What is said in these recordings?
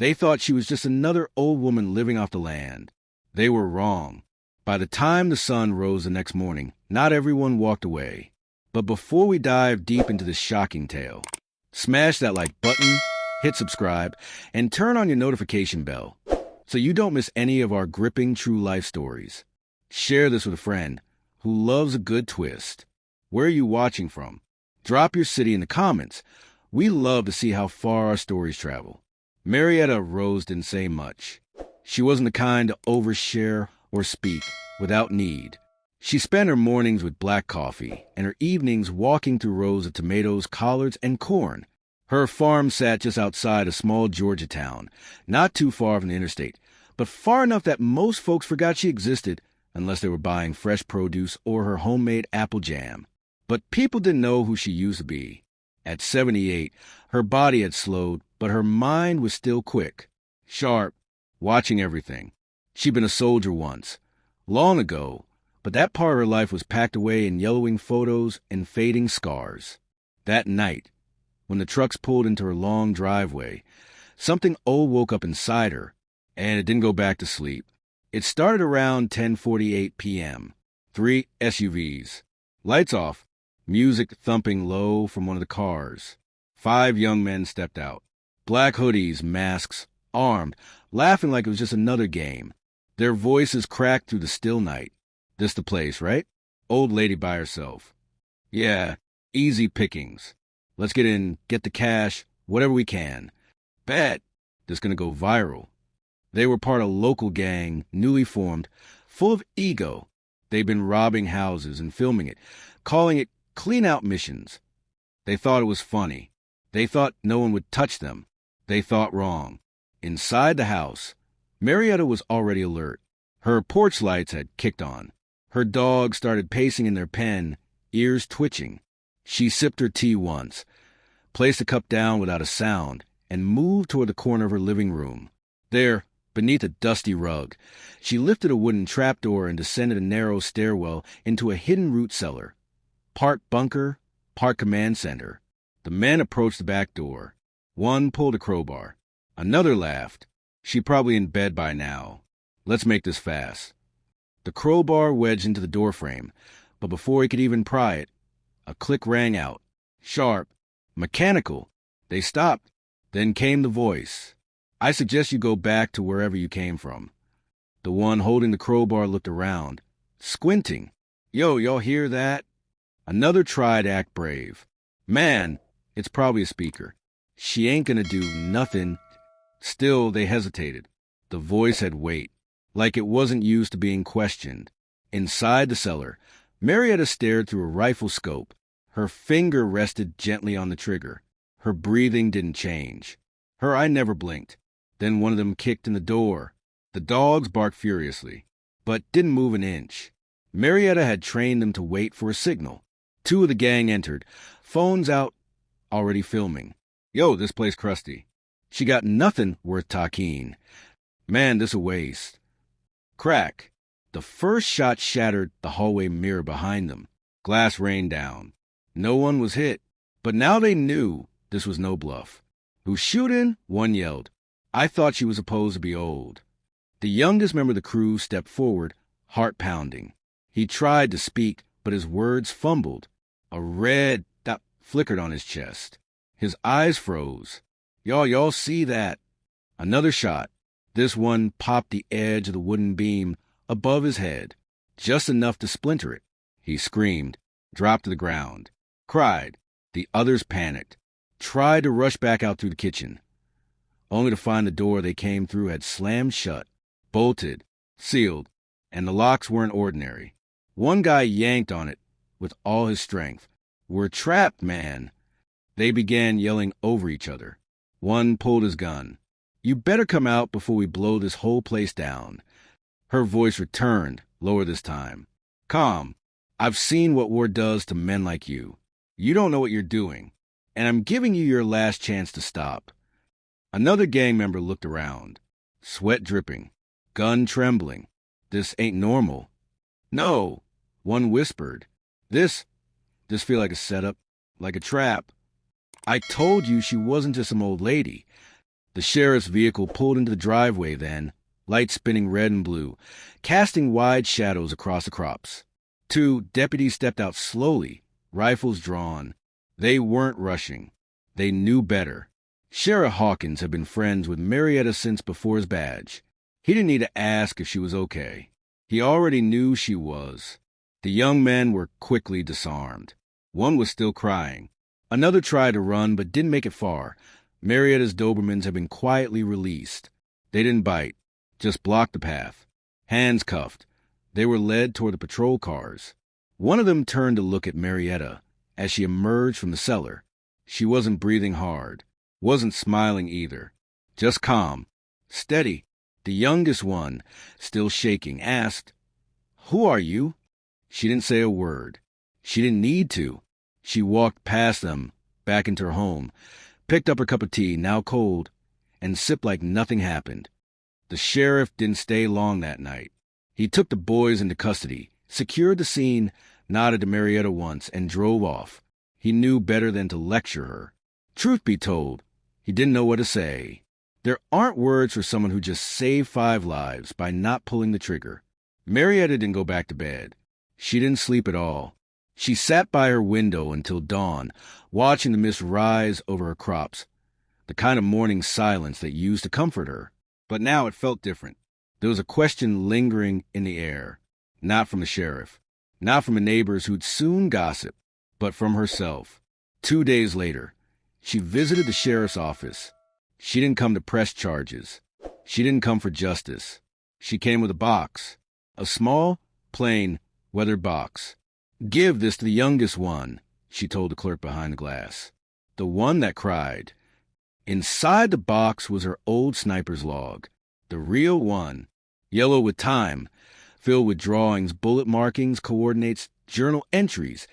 They thought she was just another old woman living off the land. They were wrong. By the time the sun rose the next morning, not everyone walked away. But before we dive deep into this shocking tale, smash that like button, hit subscribe, and turn on your notification bell so you don't miss any of our gripping true life stories. Share this with a friend who loves a good twist. Where are you watching from? Drop your city in the comments. We love to see how far our stories travel. Marietta Rose didn't say much. She wasn't the kind to overshare or speak without need. She spent her mornings with black coffee and her evenings walking through rows of tomatoes, collards, and corn. Her farm sat just outside a small Georgia town, not too far from the interstate, but far enough that most folks forgot she existed unless they were buying fresh produce or her homemade apple jam. But people didn't know who she used to be. At 78, her body had slowed, but her mind was still quick, sharp, watching everything. She'd been a soldier once, long ago, but that part of her life was packed away in yellowing photos and fading scars. That night, when the trucks pulled into her long driveway, something old woke up inside her, and it didn't go back to sleep. It started around 10:48 p.m. 3 SUVs. Lights off, music thumping low from one of the cars. 5 young men stepped out. Black hoodies, masks, armed, laughing like it was just another game. Their voices cracked through the still night. This the place, right? Old lady by herself. Yeah, easy pickings. Let's get in, get the cash, whatever we can. Bet this gonna go viral. They were part of a local gang, newly formed, full of ego. They'd been robbing houses and filming it, calling it clean-out missions. They thought it was funny. They thought no one would touch them. They thought wrong. Inside the house, Marietta was already alert. Her porch lights had kicked on. Her dogs started pacing in their pen, ears twitching. She sipped her tea once, placed the cup down without a sound, and moved toward the corner of her living room. There, beneath a dusty rug, she lifted a wooden trapdoor and descended a narrow stairwell into a hidden root cellar. Part bunker, part command center. The men approached the back door. One pulled a crowbar. Another laughed. She's probably in bed by now. Let's make this fast. The crowbar wedged into the doorframe, but before he could even pry it, a click rang out. Sharp, mechanical. They stopped. Then came the voice. I suggest you go back to wherever you came from. The one holding the crowbar looked around, squinting. Yo, y'all hear that? Another tried to act brave. Man, it's probably a speaker. She ain't gonna do nothing. Still, they hesitated. The voice had weight, like it wasn't used to being questioned. Inside the cellar, Marietta stared through a rifle scope. Her finger rested gently on the trigger. Her breathing didn't change. Her eye never blinked. Then one of them kicked in the door. The dogs barked furiously, but didn't move an inch. Marietta had trained them to wait for a signal. 2 of the gang entered, phones out, already filming. Yo, this place crusty. She got nothing worth talking. Man, this a waste. Crack. The first shot shattered the hallway mirror behind them. Glass rained down. No one was hit, but now they knew this was no bluff. Who's shooting? One yelled. I thought she was supposed to be old. The youngest member of the crew stepped forward, heart pounding. He tried to speak, but his words fumbled. A red dot flickered on his chest. His eyes froze. Y'all see that? Another shot. This one popped the edge of the wooden beam above his head, just enough to splinter it. He screamed, dropped to the ground, cried. The others panicked, tried to rush back out through the kitchen, only to find the door they came through had slammed shut, bolted, sealed, and the locks weren't ordinary. One guy yanked on it with all his strength. We're trapped, man. They began yelling over each other. One pulled his gun. You better come out before we blow this whole place down. Her voice returned, lower this time. Calm. I've seen what war does to men like you. You don't know what you're doing, and I'm giving you your last chance to stop. Another gang member looked around, sweat dripping, gun trembling. This ain't normal. No, one whispered. This feel like a setup, like a trap. I told you she wasn't just some old lady. The sheriff's vehicle pulled into the driveway then, lights spinning red and blue, casting wide shadows across the crops. Two deputies stepped out slowly, rifles drawn. They weren't rushing. They knew better. Sheriff Hawkins had been friends with Marietta since before his badge. He didn't need to ask if she was okay. He already knew she was. The young men were quickly disarmed. One was still crying. Another tried to run but didn't make it far. Marietta's Dobermans had been quietly released. They didn't bite, just blocked the path. Hands cuffed, they were led toward the patrol cars. One of them turned to look at Marietta as she emerged from the cellar. She wasn't breathing hard, wasn't smiling either, just calm, steady. The youngest one, still shaking, asked, "Who are you?" She didn't say a word. She didn't need to. She walked past them, back into her home, picked up her cup of tea, now cold, and sipped like nothing happened. The sheriff didn't stay long that night. He took the boys into custody, secured the scene, nodded to Marietta once, and drove off. He knew better than to lecture her. Truth be told, he didn't know what to say. There aren't words for someone who just saved 5 lives by not pulling the trigger. Marietta didn't go back to bed. She didn't sleep at all. She sat by her window until dawn, watching the mist rise over her crops, the kind of morning silence that used to comfort her. But now it felt different. There was a question lingering in the air, not from the sheriff, not from the neighbors who'd soon gossip, but from herself. 2 days later, she visited the sheriff's office. She didn't come to press charges. She didn't come for justice. She came with a box, a small, plain, weathered box. "Give this to the youngest one," she told the clerk behind the glass. The one that cried. Inside the box was her old sniper's log, the real one, yellow with time, filled with drawings, bullet markings, coordinates, journal entries,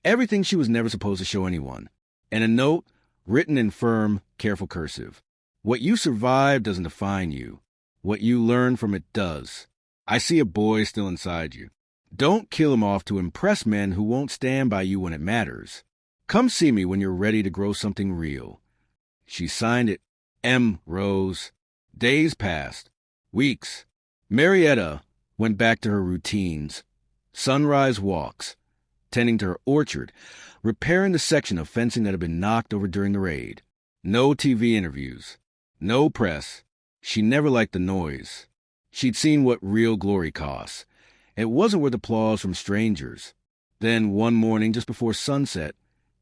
everything she was never supposed to show anyone, and a note written in firm, careful cursive. "What you survive doesn't define you. What you learn from it does. I see a boy still inside you. Don't kill him off to impress men who won't stand by you when it matters. Come see me when you're ready to grow something real." She signed it, M. Rose. Days passed. Weeks. Marietta went back to her routines. Sunrise walks, tending to her orchard, repairing the section of fencing that had been knocked over during the raid. No TV interviews. No press. She never liked the noise. She'd seen what real glory costs. It wasn't worth applause from strangers. Then one morning, just before sunset,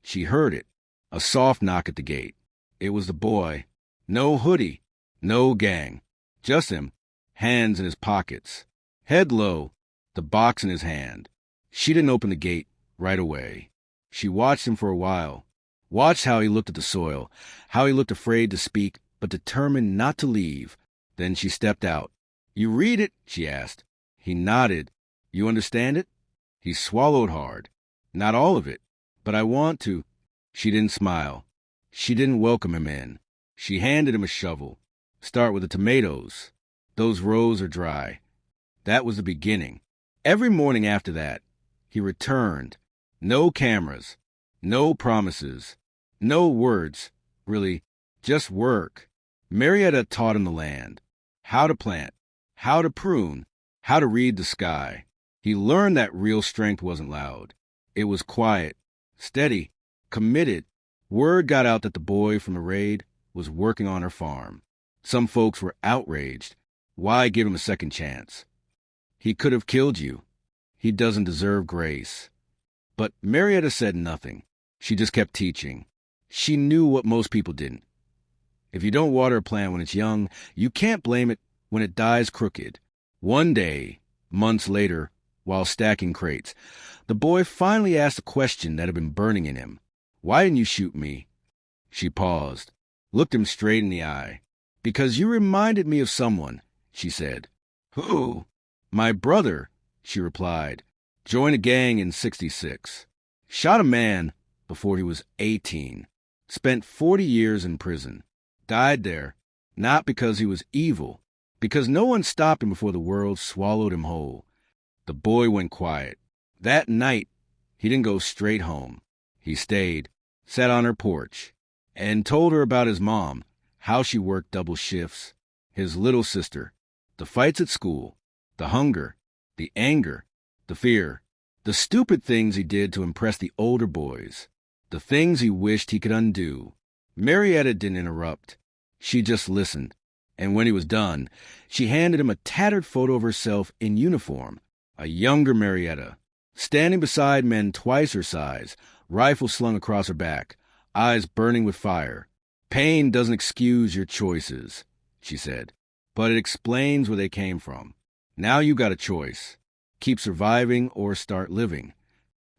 she heard it, a soft knock at the gate. It was the boy. No hoodie, no gang, just him, hands in his pockets, head low, the box in his hand. She didn't open the gate right away. She watched him for a while, watched how he looked at the soil, how he looked afraid to speak, but determined not to leave. Then she stepped out. "You read it?" she asked. He nodded. "You understand it?" He swallowed hard. "Not all of it, but I want to." She didn't smile. She didn't welcome him in. She handed him a shovel. "Start with the tomatoes. Those rows are dry." That was the beginning. Every morning after that, he returned. No cameras, no promises, no words, really, just work. Marietta taught him the land, how to plant, how to prune, how to read the sky. He learned that real strength wasn't loud. It was quiet, steady, committed. Word got out that the boy from the raid was working on her farm. Some folks were outraged. Why give him a second chance? He could have killed you. He doesn't deserve grace. But Marietta said nothing. She just kept teaching. She knew what most people didn't. If you don't water a plant when it's young, you can't blame it when it dies crooked. One day, months later, while stacking crates, the boy finally asked a question that had been burning in him. "Why didn't you shoot me?" She paused, looked him straight in the eye. "Because you reminded me of someone," she said. "Who?" "My brother," she replied. "Joined a gang in '66. Shot a man before he was 18. Spent 40 years in prison. Died there, not because he was evil, because no one stopped him before the world swallowed him whole." The boy went quiet. That night, he didn't go straight home. He stayed, sat on her porch, and told her about his mom, how she worked double shifts, his little sister, the fights at school, the hunger, the anger, the fear, the stupid things he did to impress the older boys, the things he wished he could undo. Marietta didn't interrupt. She just listened, and when he was done, she handed him a tattered photo of herself in uniform, a younger Marietta, standing beside men twice her size, rifle slung across her back, eyes burning with fire. "Pain doesn't excuse your choices," she said, "but it explains where they came from. Now you got a choice. Keep surviving or start living."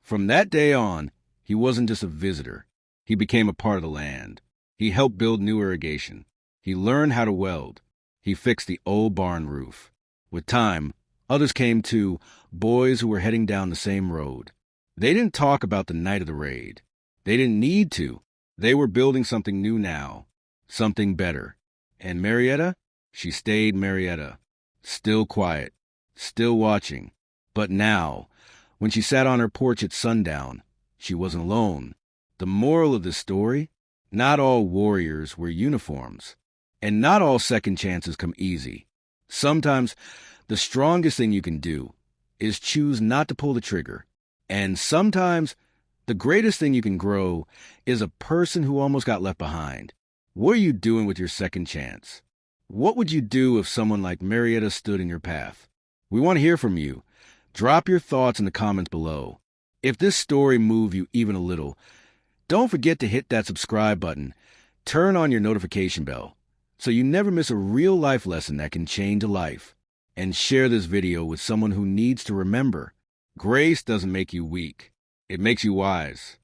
From that day on, he wasn't just a visitor. He became a part of the land. He helped build new irrigation. He learned how to weld. He fixed the old barn roof. With time, others came too, boys who were heading down the same road. They didn't talk about the night of the raid. They didn't need to. They were building something new now, something better. And Marietta? She stayed Marietta, still quiet, still watching. But now, when she sat on her porch at sundown, she wasn't alone. The moral of this story? Not all warriors wear uniforms, and not all second chances come easy. Sometimes the strongest thing you can do is choose not to pull the trigger. And sometimes the greatest thing you can grow is a person who almost got left behind. What are you doing with your second chance? What would you do if someone like Marietta stood in your path? We want to hear from you. Drop your thoughts in the comments below. If this story moved you even a little, don't forget to hit that subscribe button. Turn on your notification bell so you never miss a real-life lesson that can change a life. And share this video with someone who needs to remember, grace doesn't make you weak. It makes you wise.